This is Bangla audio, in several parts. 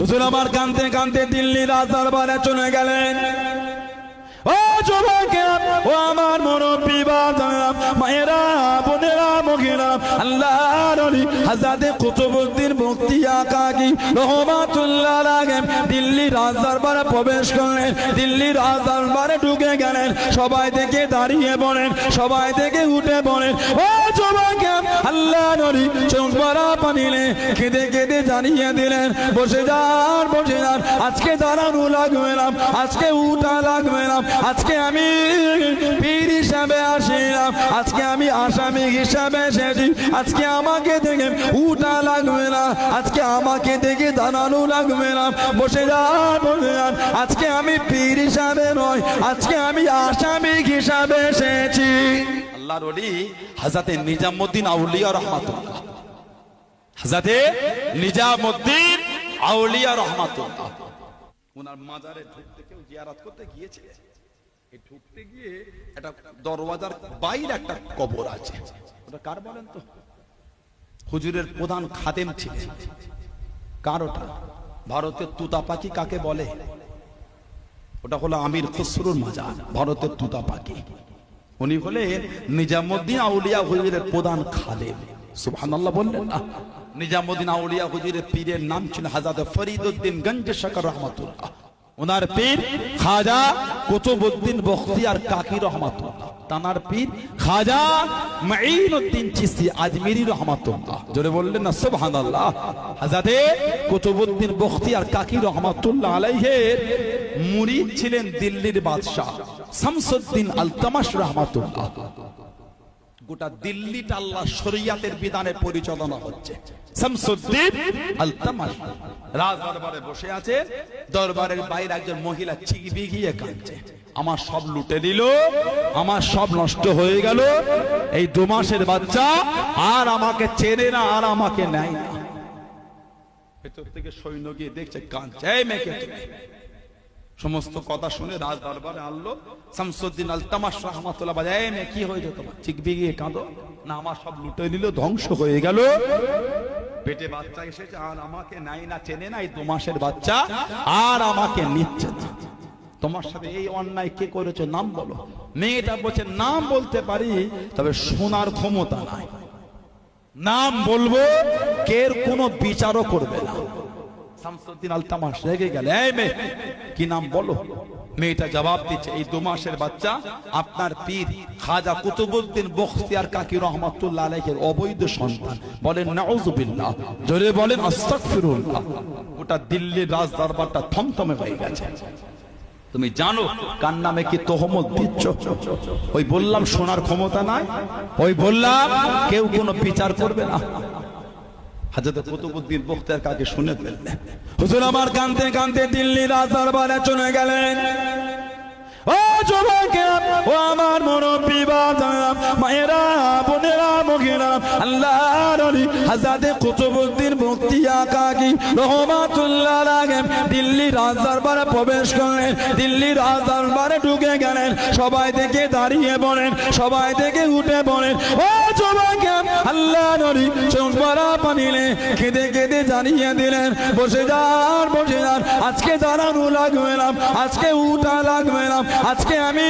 হুজুর আমার কাঁদতে কাঁদতে দিল্লি রাজদরবারে চলে গেলেন। ও যুবকেরা, ও আমার মুরব্বী বাবারা, মায়েরা, বোনেরা, মহিলা, আল্লাহর ওলি হযরত কুতুবউদ্দিন বখতিয়ার কাকি রহমাতুল্লাহ আলাইহি দিল্লি রাজদরবারে প্রবেশ করলেন। দিল্লি রাজদরবারে ঢুকে গেলেন। সবাই থেকে দাঁড়িয়ে পড়েন, সবাই থেকে উঠে পড়েন। ও যুবকেরা, আল্লাহর ওলি চোখ ভরা পানিলে কেঁদে কেঁদে জানিয়ে দিলেন, বসে যান, বসে যান, আজকে দাঁড়ানো লাগবে না, আজকে উঠা লাগবে না, আজকে আমি পীর হিসাবে আসিলাম, আজকে আমি আসামি হিসাবে এসেছি, আজকে আমাকে দেখে উঠা লাগবে না, আজকে আমাকে দেখে দাঁড়ানো লাগবে না, বসে যান, বসে যান, আজকে আমি পীর হিসাবে নয়, আজকে আমি আসামি হিসাবে এসেছি। আল্লাহর ওলি হযরত নিজামউদ্দিন আউলিয়া রহমাতুল্লাহ, হযরত নিজামউদ্দিন আউলিয়া রহমাতুল্লাহ, ওনার মাজারে ঢুকতে কেউ জিয়ারত করতে গিয়েছে, এই ঢুকতে গিয়ে একটা দরওয়াজার বাইরে একটা কবর আছে। ওটা কার বলেন তো? হুজুরের প্রধান খাদেম ছিলেন। কার ওটা? ভারতের তুতা পাখি কাকে বলে? ওটা হলো আমির খসরুর মাজার, ভারতের তুতা পাখি। উনি হলেন নিজামউদ্দিন আউলিয়া হুজুরের প্রধান খাদেম। সুবহানাল্লাহ বললেন না? নিজামউদ্দিন আউলিয়া হুজুরের পীরের নাম ছিল হযরত ফরিদউদ্দিন গঞ্জ শকর রহমাতুল্লাহ। ওনার পীর খাজা কুতুবউদ্দিন বখতিয়ার কাকি রহমাতুল্লাহ। তানার পীর খাজা মাঈনউদ্দিন চিশতি আজমিরি রহমাতুল্লাহ। জোরে বললেন না সুবহানাল্লাহ? হযরত কুতুবউদ্দিন বখতিয়ার কাকি রহমাতুল্লাহ আলাইহির মুরিদ ছিলেন দিল্লির বাদশা শামসুদ্দিন আলতামাশ রহমাতুল্লাহ। গোটা দিল্লিটা আল্লাহ শরিয়াতের বিধানে পরিচালনা হচ্ছে। শামসুদ্দিন আলতামাশ রাজ দরবারে বসে আছে। দরবারের বাইরে একজন মহিলা চিগবিগিয়ে কাঁদছে, আমার সব লুটে দিল, আমার সব নষ্ট হয়ে গেল, এই 2 মাসের বাচ্চা আর আমাকে চেনে না, আর আমাকে নেয় না। ভেতর থেকে সৈন্য গিয়ে দেখছে কাঁদছে। এই মেয়েকে সমস্ত কথা শুনে রাজ দরবারে আনলো। শামসুদ্দিন আলতামাশ রহমাতুল্লাহ বাজায়, এই মেয়ে কি হয়েছে তোমার? চিগবিগিয়ে কাঁদো না, আমার সব লুটে নিল, ধ্বংস হয়ে গেল, পেটে বাচ্চা এসেছে আর আমাকে নাই না, চেনে না, এই 2 মাসের বাচ্চা আর আমাকে নিচ্ছে না। তোমার সাথে এই অন্যায় কে করেছে? নাম বলো। মেয়েটা বলছে নাম বলতে পারি, তবে শোনার ক্ষমতা নাই। নাম বলবো, কের কোনো বিচারও করবে না। শামসুদ্দিন আলতামাশ রেগে গেল, এই মেয়ে কি নাম বলো? মেয়েটা জবাব দিচ্ছে, এই 2 মাসের বাচ্চা আপনার পীর খাজা কুতুবউদ্দিন বখতিয়ার কাকি রহমাতুল্লাহ আলাইহির অবৈধ সন্তান। বলেন নাউযুবিল্লাহ, জোরে বলেন আস্তাগফিরুল্লাহ। ওটা দিল্লির রাজ দরবারটা থমথমে হয়ে গেছে। তুমি জানো কার নামে কি তহমত দিচ্ছ? ওই বললাম শোনার ক্ষমতা নাই, ওই বললাম কেউ কোনো বিচার করবে না। হযরত কুতুবউদ্দিন বখতিয়ার কাকি শুনে ফেললেন। হুজুর আমার কাঁদতে কাঁদতে দিল্লি রাজ দরবারে চলে গেলেন। ও যুবকেরা, ও আমার মুরব্বী বাবারা, মায়েরা, বোনেরা, মহিলা, আল্লাহর ওলি হযরত কুতুবউদ্দিন বখতিয়ার কাকি রহমাতুল্লাহ আলাইহি দিল্লি রাজ দরবারে প্রবেশ করলেন। দিল্লি রাজ দরবারে ঢুকে গেলেন। সবাই থেকে দাঁড়িয়ে পড়েন, সবাই থেকে উঠে পড়েন। ও যুবকেরা, আল্লাহর ওলি চোখ ভরা পানিলে কেঁদে কেঁদে জানিয়ে দিলেন, বসে যান, বসে যান, আজকে দাঁড়ানো লাগবে না, আজকে উঠা লাগবে না, আজকে আমি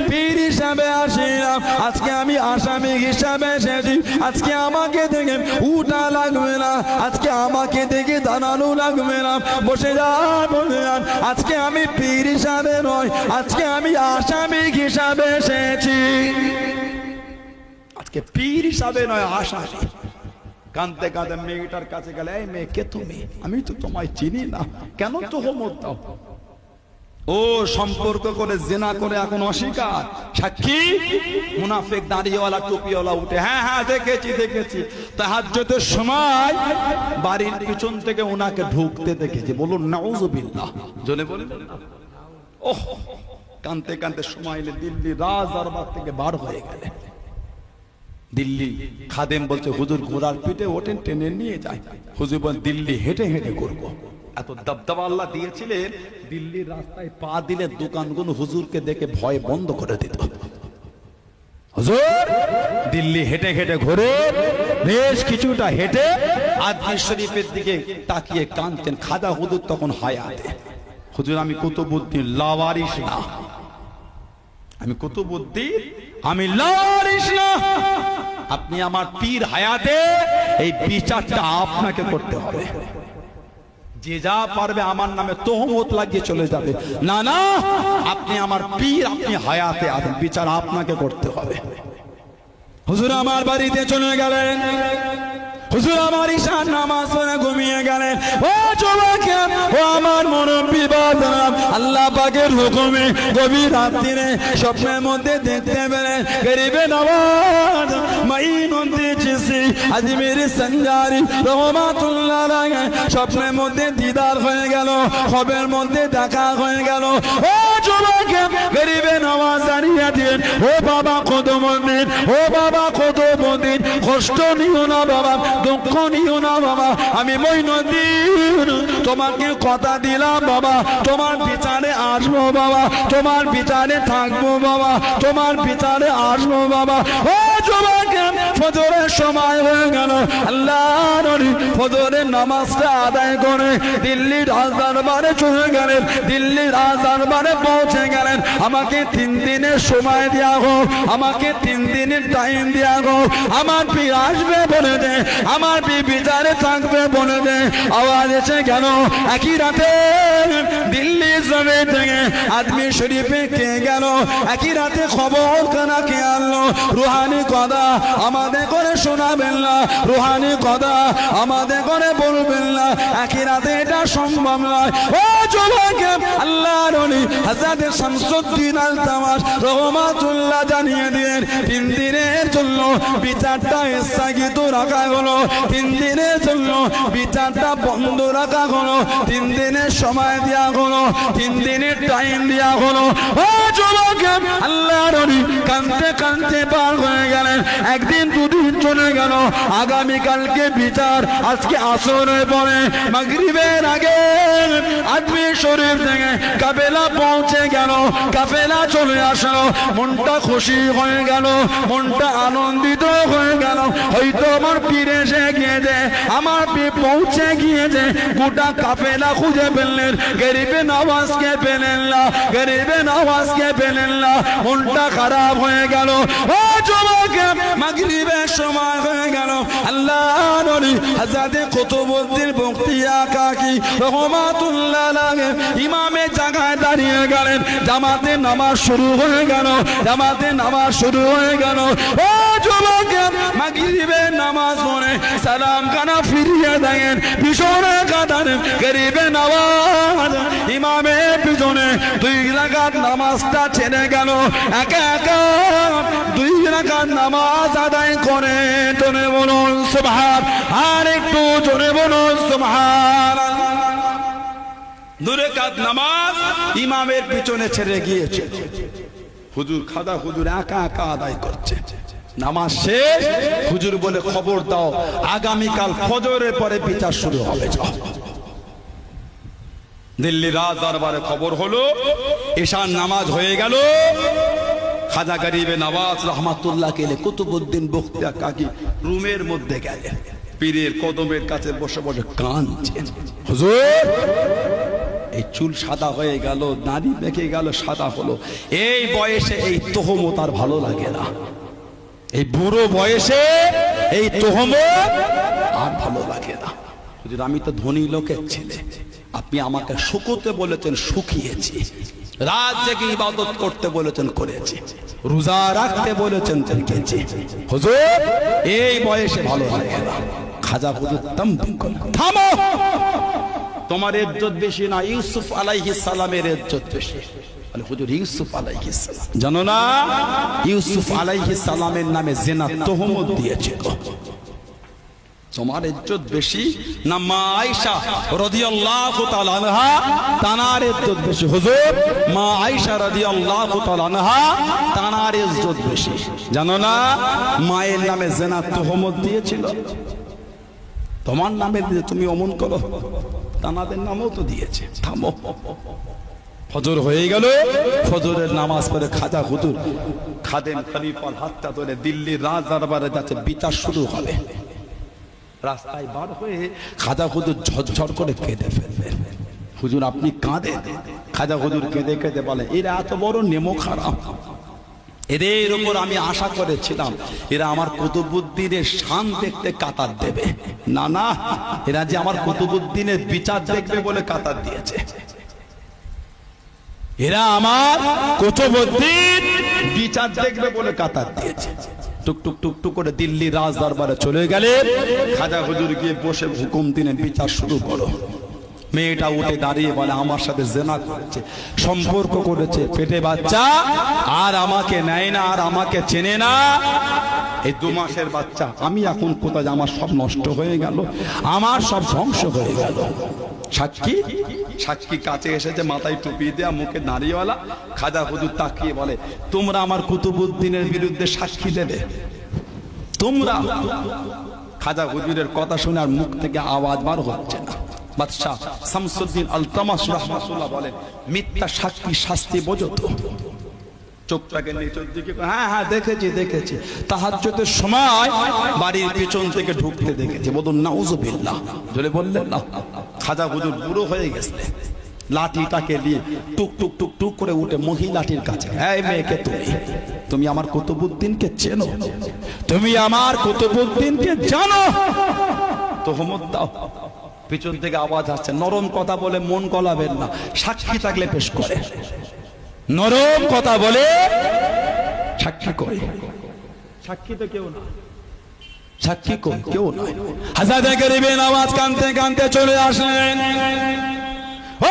পীর হিসাবে আসিলাম, আজকে আমি আসামি হিসাবে এসেছি, আজকে আমাকে দেখে উঠা লাগবে না, আজকে আমাকে দেখে দাঁড়ানো লাগবে না, বসে যান, বসে যান, আজকে আমি পীর হিসাবে নয়, আজকে আমি আসামি হিসাবে এসেছি, আজকে পীর হিসাবে নয়, আসামি। কাঁদতে কাঁদতে মেয়েটার কাছে গেলে, এই মেয়ে কে তুমি? আমি তো তোমায় চিনি না, কেন তোহমত দাও? ও সম্পর্ক করে জিনা করে এখন অস্বীকার। সাক্ষী মুনাফিক দাড়িওয়ালা টুপিওয়ালা উঠে, হ্যাঁ হ্যাঁ দেখেছি দেখেছি, তাহাজ্জুদের সময় বাড়ির পিছন থেকে ওনাকে ঢুকতে দেখেছি। বলুন নাউযুবিল্লাহ, জোরে বলেন। ওহ, কাঁদতে কাঁদতে সময় এলে দিল্লি রাজ দরবার থেকে বার হয়ে গেলে। দিল্লি খাদেম বলছে, হুজুর ঘোড়ার পিঠে ওঠেন, টেনে নিয়ে যায়। হুজুর বলেন, দিল্লি হেঁটে হেঁটে করবো। এত দবদবা আল্লাহ দিয়েছিলেন, দিল্লির রাস্তায় পা দিলে দোকানগুলো হুজুরকে দেখে ভয় বন্ধ করে দিত। হুজুর দিল্লি হেঁটে হেঁটে ঘুরে বেশ কিছুটা হেঁটে আজমির শরীফের দিকে তাকিয়ে কাঁদতেন। খাজা হুজুর তখন হায়াতে। হুজুর আমি কুতুবউদ্দিন লাওয়ারিস না, আমি কুতুবউদ্দিন, আমি লাওয়ারিস না, আপনি আমার পীর হায়াতে, এই বিচারটা আপনাকে করতে হবে। যে যা পারবে আমার নামে তোহমত লাগিয়ে চলে যাবে, না না, আপনি আমার পীর, আপনি হায়াতে আছেন, বিচার আপনাকে করতে হবে। হুজুর আমার বাড়িতে চলে গেলেন। হুজুর আমার ঈশার নামাজ পড়ে ঘুমিয়ে গেলেন। ও যুবক, ও আমার মুরব্বি বাজার, আল্লাহ পাকের হুকুমে গভীর রাত্রিরে স্বপ্নের মধ্যে দেখতে পেলেন গরিবে নওয়াজ মাইনুদ্দিন চিশতি আজমিরি সঞ্জারি রহমাতুল্লাহ আলাইহি স্বপ্নের মধ্যে দিদার হয়ে গেল, খবরের মধ্যে দেখা হয়ে গেল। ও যুবক, গরিবে নওয়াজ জানিয়ে দিন, ও বাবা কুতুবউদ্দিন, ও বাবা কুতুবউদ্দিন, কষ্ট নিও না বাবা, দুঃখ নিও না বাবা, আমি মঈনুদ্দিন তোমাকে কথা দিলাম বাবা, তোমার বিচারে আসবো বাবা, তোমার বিচারে থাকবো বাবা, তোমার বিচারে আসবো বাবা। ও যুবক, ফজরের সময় হয়ে গেল। আল্লাহর নবী ফজরের নামাজটা আদায় করে দিল্লির রাজদরবারে চলে গেলেন, দিল্লির রাজদরবারে পৌঁছে গেলেন। আমাকে 3 দিনের সময় দেওয়া হোক, আমাকে 3 দিনের টাইম দেওয়া হোক, আমার পীর আসবে বলে দে, আমার পীর বিচারে থাকবে বলে দে। আওয়াজ এসে গেল একই রাতে দিল্লি জমিন থেকে আজমির শরীফে কে গেল, একই রাতে খবর কানা কে আনলো। রুহানি কথা আমাদের করে শোনাবেন না, রুহানি কথা আমাদের করে বলবেন না, একই রাতে এটা সম্ভব নয়। ও যুবক, আল্লাহর ওলি হযরত শামসুদ্দিন আল-তাওয়াস রহমাতুল্লাহ জানিয়ে দিলেন 3 দিনের জন্য বিচারটা স্থগিত রাখা হলো, 3 দিনের জন্য বিচারটা বন্ধ রাখা হলো, 3 দিনের সময় দেওয়া হলো, 3 দিনের টাইম দেওয়া হলো। ও যুবক, আল্লাহর ওলি কাঁদতে কাঁদতে পার হয়ে গেলেন। একদিন 2 দিন চলে গেল, আগামীকালকে বিচার। আজকে আসরের পরে মাগরিবের আগে আজমির শরীফ থেকে কাফেলা পৌঁছে গেল, কাফেলা চলে আসলো। মনটা খুশি হয়ে গেল, মনটা আনন্দিত হয়ে গেল। হয়তো আমার পীর এসে গিয়েছে, আমার পীর পৌঁছে গিয়েছে। গোটা কাফেলা খুঁজে ফেললেন, গরিবে নওয়াজকে পেলেন না, গরিবে নওয়াজকে পেলেন না। মনটা খারাপ হয়ে গেল। ও যুবক, মাগরিবের সময় হয়ে গেল। আল্লাহর ওলি হযরত কুতুবউদ্দিন বখতিয়ার কাকি রহমাতুল্লাহ আলাইহি ইমামের জায়গায় দাঁড়িয়ে গেলেন। জামাতে নামাজ শুরু হয়ে গেল, জামাতে নামাজ শুরু হয়ে গেল। ও যুবক, মাগরিবের নামাজ পড়ে সালাম কানা ফিরিয়ে দেন, পিছনে কাঁদান গরিবে নওয়াজ ইমামের পিছনে 2 রাকাত নামাজটা ছেড়ে গেল। একা একা 2 রাকাত নামাজ আদায় করে জোরে বলুন সুবহান, আর একটু জোরে বলুন সুবহানাল্লাহ। 2 রাকাত নামাজ ইমামের পিছনে ছেড়ে গিয়েছে। হুজুর খাজা হুজুর একা একা আদায় করছে। নামাজ শেষ, হুজুর বলে খবর দাও আগামীকাল ফজরের পরে বিচার শুরু হবে। যাও। দিল্লি রাজ দরবারে খবর হলো ঈশার নামাজ হয়ে গেল। খাজা গরিবে নওয়াজ রহমাতুল্লাহ কেলে কুতুবউদ্দিন বখতিয়ার কাকি রুমের মধ্যে গেলেন, পীরের কদমের কাছে বসে বসে কাঁদছেন। হুজুর, এই চুল সাদা হয়ে গেল, দাড়ি পেকে গেল, সাদা হলো। এই বয়সে এই তোহমত আর ভালো লাগে না, এই বুড়ো বয়সে এই তোহমত আর ভালো লাগে না। হুজুর, আমি তো ধনী লোকের ছেলে, আপনি আমাকে শুকোতে বলেছেন, শুকিয়েছি। রাত জেগে ইবাদত করতে বলেছেন, করেছি। রোজা রাখতে বলেছেন, রেখেছি। হুজুর, এই বয়সে ভালো লাগে না। খাজা হুজুর থামো, তোমার ইজ্জত বেশি না ইউসুফ আলাইহিস সালামের ইজ্জত বেশি। হুজুর, ইউসুফ আলাইহিস সালাম জানো না? ইউসুফ আলাইহিস সালামের নামে জিনা তোহমত দিয়েছিল। তোমার ইজ্জত বেশি না মা আয়েশা রাদিয়াল্লাহু তাআলা আনহা, তানার ইজ্জত বেশি। হুজুর, মা আয়েশা রাদিয়াল্লাহু তাআলা আনহা, তানার ইজ্জত বেশি। জানো না মায়ের নামে জিনা তোহমত দিয়েছিল? তোমার নামে দিয়ে তুমি অমন করো, তানাদের নামও তো দিয়েছে। থামো, ফজর হয়ে গেল, ফজরের নামাজ পড়ে খাজা হুজুর খাদেম খলিফার হাতটা ধরে দিল্লির রাজ দরবারে যাচ্ছে, বিচার শুরু হবে। রাস্তায় বার হয়ে খাজা হুজুর ঝরঝর করে কেঁদে ফেললেন। হুজুর আপনি কাঁদেন? খাজা হুজুর কেঁদে কেঁদে বলে, এরা এত বড় নেমো খারাপ, এদের উপর আমি আশা করেছিলাম এরা আমার কুতুবউদ্দিনের শান দেখতে কাতার দেবে, না না, এরা যে আমার কুতুবউদ্দিনের বিচার দেখবে বলে কাতার দিয়েছে। এরা আমার কুতুবউদ্দিন বিচার দেখবে বলে কাতার দিয়েছে। টুকটুক টুকটুক করে দিল্লি রাজ দরবারে চলে গেলেন। খাজা হুজুর গিয়ে বসে হুকুম দিলেন, বিচার শুরু করো। মেয়েটা উঠে দাঁড়িয়ে বলে, আমার সাথে জেনা করেছে, সম্পর্ক করেছে, পেটে বাচ্চা, আর আমাকে নেয় না, আর আমাকে চেনে না। এই 2 মাসের বাচ্চা, আমি এখন কোথায়, আমার সব নষ্ট হয়ে গেল, আমার সব ধ্বংস হয়ে গেল। সাক্ষী সাক্ষী কাছে এসেছে, মাথায় টুপি দেয়া, মুখে দাঁড়িয়েওয়ালা। খাজা হুজুর তাকিয়ে বলে, তোমরা আমার কুতুবউদ্দিনের বিরুদ্ধে সাক্ষী দেবে? তোমরা? খাজা হুজুরের কথা শুনে আর মুখ থেকে আওয়াজ বার হচ্ছে না। বাদশাহ শামসুদ্দিন আলতামাস রাহমাতুল্লাহ বলেন, মিথ্যা সাক্ষী শাস্তি বোঝো তো? চোখটাকে নিচের দিকে, হ্যাঁ হ্যাঁ দেখেছি দেখেছি, তাহাজ্জুদের সময় বাড়ির পিছন থেকে ঢুকতে দেখেছি। বলুন নাউজুবিল্লাহ, জোরে বললেন না। খাজা হুজুর বুড়ো হয়ে গেছে, লাঠিটাকে নিয়ে টুক টুক টুক টুক করে উঠে মহিলাটির কাছে, এই মেয়েকে তুমি আমার কুতুবউদ্দিনকে চেনো? তুমি আমার কুতুবউদ্দিনকে জানো? তোহমত দাও। পিছন থেকে আওয়াজ আসছে, নরম কথা বলে মন গলাবেন না, সাক্ষী থাকলে পেশ করে। নরম কথা বলে সাক্ষী কই? সাক্ষী তো কেউ না, সাক্ষী কই? কেউ নয়। হাজারে গরিবের আওয়াজ কানতে কানতে চলে আসলেন।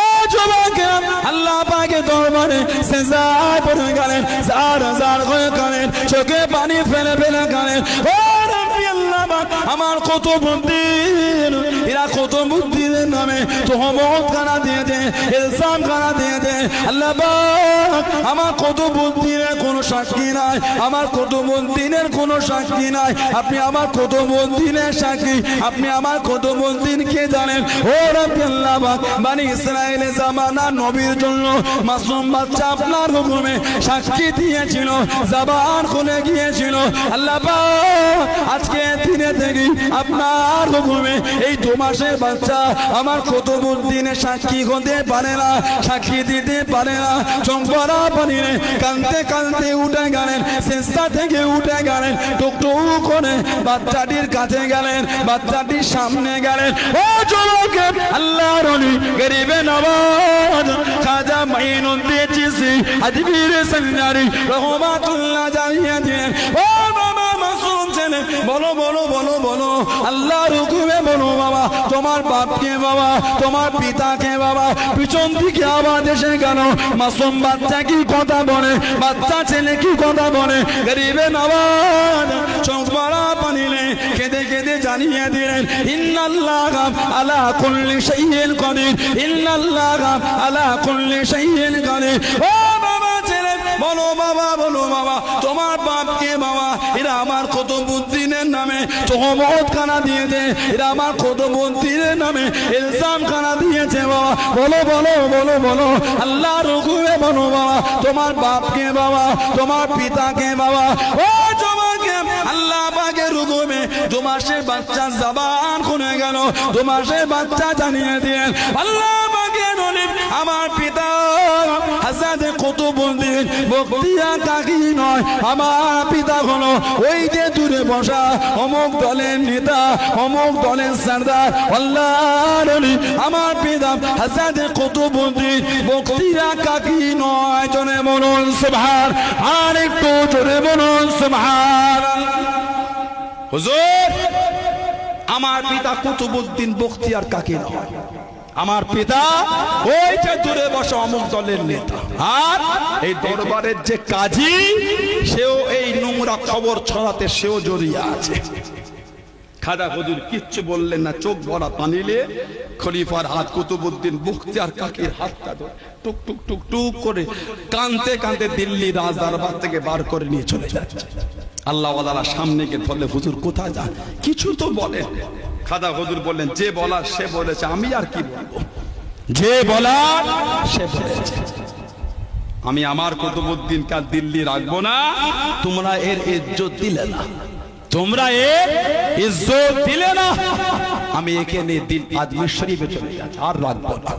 ও যুবকেরা, আল্লাহ পাকের দরবারে সিজদায় পড়ে গেলেন, জার জার হয়ে কাঁদেন, চোখে পানি ফেলে ফেলে কাঁদেন। ও রব্বি আল্লাহ পাক, আমার কুতুবউদ্দিন, এরা কুতুবউদ্দিনের নামে তোহমত খানা দিয়েছে, ইলজাম খানা দিয়েছে। আল্লাহ পাক, আমার কুতুবউদ্দিনের কোনো সাক্ষী নাই, আমার কুতুবউদ্দিনের কোনো সাক্ষী নাই। আপনি আমার কুতুবউদ্দিনের সাক্ষী, আপনি আমার কুতুবউদ্দিনকে জানেন। ও রব্বি আল্লাহ পাক, বানি ইসরায়েলের জামানা নবীর জন্য মাসুম বাচ্চা আপনার হুকুমে সাক্ষী দিয়েছিল, জবান খুলে গিয়েছিল। আল্লাহ পাক, আজকে দিনে থেকে আপনার হুকুমে এই 2 মাসের বাচ্চা আমার কুতুবউদ্দিনের সাক্ষী হতে পারে না, সাক্ষী দিতে পারে না। চোখ ভরা পানি রে কাঁদতে কাঁদতে উঠে গেলেন, সিজদা থেকে উঠে গেলেন, টুকটুক করে বাচ্চাটির কাছে গেলেন, বাচ্চাটির সামনে গেলেন। ও যুবক, আল্লাহর ওলি গরিবে নওয়াজ খাজা মাইনুদ্দিন চিশতি আজমির সঞ্জারি রহমাতুল্লাহ জানিয়ে দিলেন, ও বাবা মাসুম ছেলে, বলো বলো বলো বলো, আল্লাহর হুকুমে বলো বাবা, তোমার বাপকে বাবা, তোমার পিতাকে বাবা। পিছন থেকে আওয়াজ এসে গেল, মাসুম বাচ্চা কি কথা বলে, বাচ্চা ছেলে কি কথা বলে। গরিবে নওয়াজ চোখ ভরা পানি নে কেঁদে কেঁদে জানিয়ে দিলেন, ইন্নাল্লাহ আলা কুল্লি শাইইন কাদির, ইন্নাল্লাহ আলা কুল্লি শাইইন কাদির। ও বাবা ছেলে, বলো বাবা, বলো বাবা, তোমার বাপকে বাবা, এরা আমার কুতুবউদ্দিনের নামে তোহমত খানা দিয়েছে, এরা আমার কুতুবউদ্দিনের নামে ইলজাম খানা দিয়েছে বাবা। বলো বলো বলো বলো, আল্লাহর হুকুমে বলো বাবা, তোমার বাপকে বাবা, তোমার পিতাকে বাবা। ও যুবকে, আল্লাহ পাকের হুকুমে 2 মাসের বাচ্চা জবান খুলে গেল, 2 মাসের বাচ্চা জানিয়ে দিলেন, আল্লাহ পাকের ওলি আমার পিতা হযরত কুতুবউদ্দিন বখতিয়ার কাকি নয়, আমার পিতা হলো ওই যে দূরে বসা অমুক দলের নেতা, অমুক দলের সরদার, আল্লাহর ওলি আমার পিতা হযরত কুতুবউদ্দিন বখতিয়ার কাকি নয়। জোরে বলুন সুবহান, আর একটু জোরে বলুন সুবহানাল্লাহ। হুজুর, আমার পিতা কুতুবউদ্দিন বখতিয়ার কাকি নয়, আমার পিতা ওই যে দূরে বসা অমুক দলের নেতা, আর এই দরবারের যে কাজী, সেও এই নোংরা খবর ছড়াতে সেও জড়িয়ে আছে। খাজা হুজুর কিচ্ছু বললেন না, চোখ ভরা পানিলে খলিফার হাত কুতুবউদ্দিন বখতিয়ার কাকির হাতটা ধরে টুক টুক টুক টুক করে কাঁদতে কাঁদতে দিল্লি রাজ দরবার থেকে বার করে নিয়ে চলে যাচ্ছে। আল্লাহ ওয়ালা সামনে গিয়ে বললে, হুজুর কোথায় যান, কিছু তো বলেন। খাজা হুজুর বললেন, যে বলার সে বলেছে, আমি আর কি বলবো, যে বলার সে বলেছে। আমি আমার কুতুবউদ্দিনকে আর দিল্লি রাখবো না। তোমরা এর ইজ্জত দিলে না, তোমরা এর ইজ্জত দিলে না, আমি এখানে দিন আজমির শরীফে চলে যাচ্ছি, আর রাখবো না।